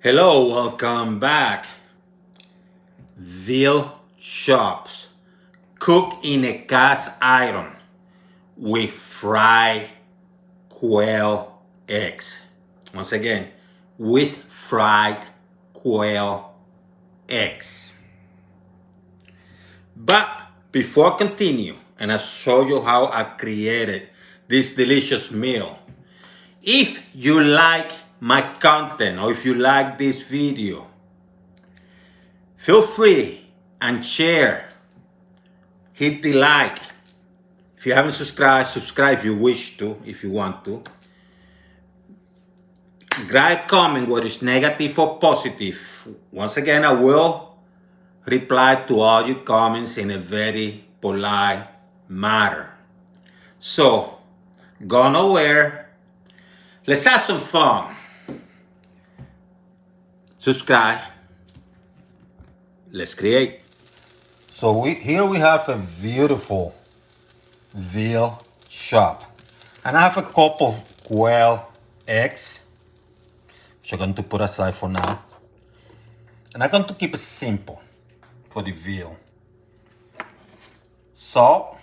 Hello, welcome back. Veal chops cooked in a cast iron with fried quail eggs. Once again, with fried quail eggs. But before I continue, and I show you how I created this delicious meal, if you like my content or if you like this video, feel free and share. Hit the like. If you haven't subscribed, subscribe if you wish to, if you want to. Write comment whether it's negative or positive. Once again, I will reply to all your comments in a very polite manner. So, go nowhere. Let's have some fun. Subscribe. Let's create. So here we have a beautiful veal chop. And I have a couple of quail eggs, which I'm going to put aside for now. And I'm going to keep it simple for the veal. Salt.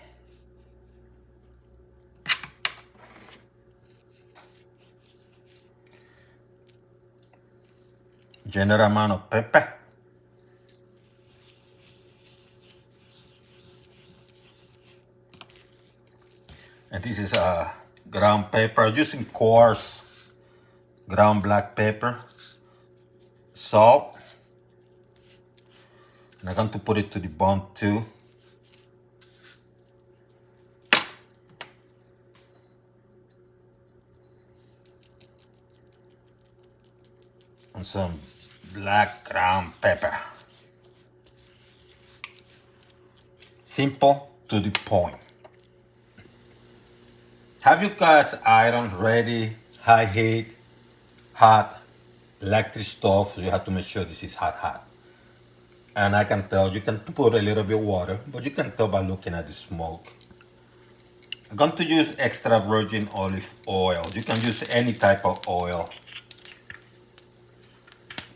General amount of pepper. And this is ground pepper, using coarse ground black pepper. Salt. And I'm going to put it to the bone too. And some black ground pepper. Simple, to the point. Have you guys iron ready, high heat, hot, electric stove? So you have to make sure this is hot. And I can tell, you can put a little bit of water, but you can tell by looking at the smoke. I'm going to use extra virgin olive oil. You can use any type of oil,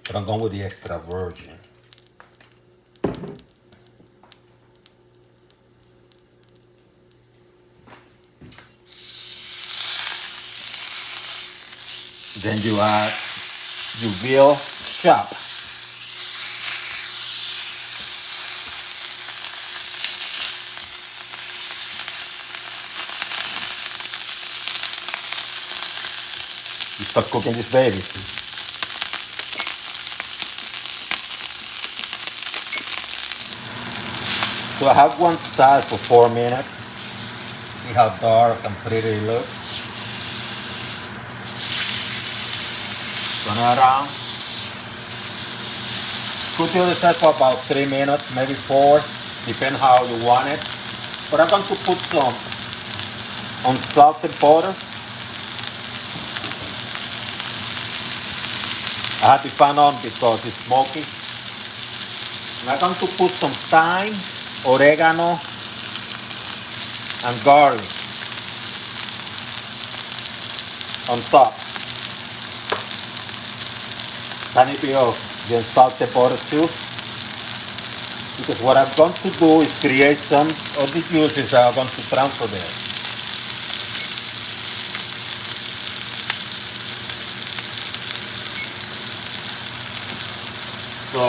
but I'm going with the extra virgin. Then you add your veal chop. You start cooking this baby. So I have one side for 4 minutes. See how dark and pretty it looks. Turn it around. Cook the other side for about 3 minutes, maybe 4, depending how you want it. But I'm going to put some unsalted butter. I had the fan on because it's smoky. And I'm going to put some thyme, oregano, and garlic on top. Tiny bit of the unsalted butter too. Because what I'm going to do is create some of the juices that I'm going to transfer there. So,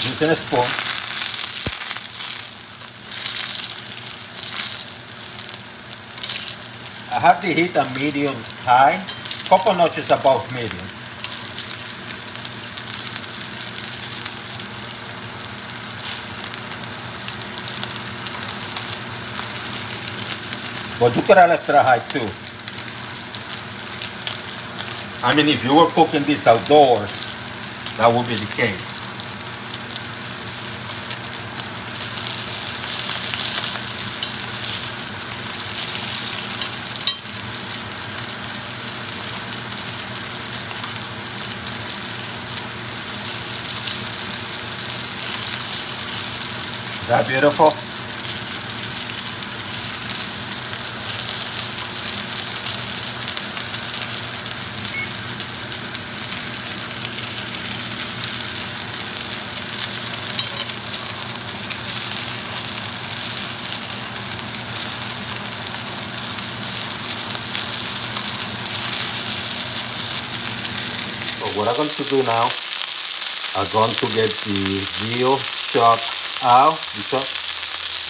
using a spoon, I have the heat on medium high, couple notches above medium. But you could have extra high too. I mean, if you were cooking this outdoors, that would be the case. Is that beautiful? what I'm going to do now, I'm going to get the veal chop out, the chop,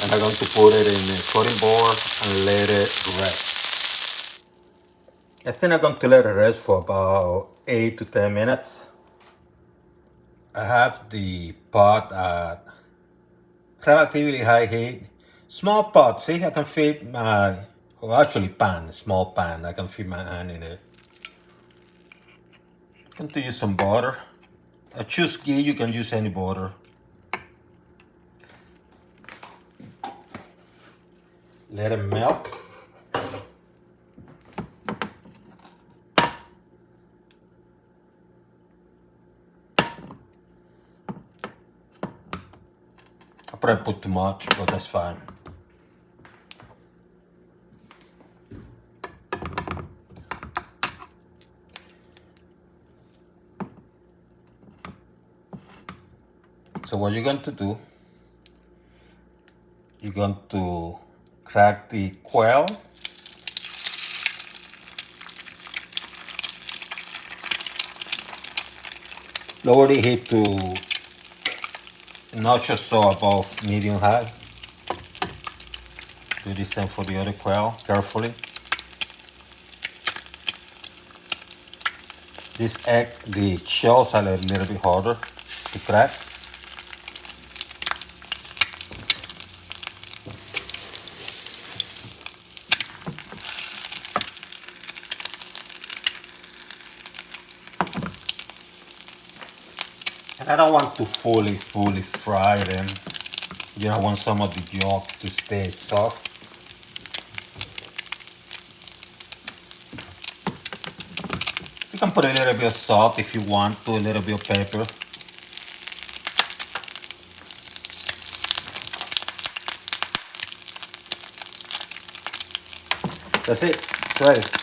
and I'm going to put it in a cutting board and let it rest. I think I'm going to let it rest for about 8 to 10 minutes. I have the pot at relatively high heat. Small pot, see, I can fit my, well, actually pan, small pan, I can fit my hand in it. I'm going to use some butter. I choose ghee, you can use any butter. Let it melt. I probably put too much, but that's fine. So what you're going to do, you're going to crack the quail. Lower the heat to a notch or so above medium high. Do the same for the other quail, carefully. This egg, the shells are a little bit harder to crack. And I don't want to fully fry them. You don't want some of the yolk to stay soft. You can put a little bit of salt if you want to, a little bit of pepper. That's it, it's ready.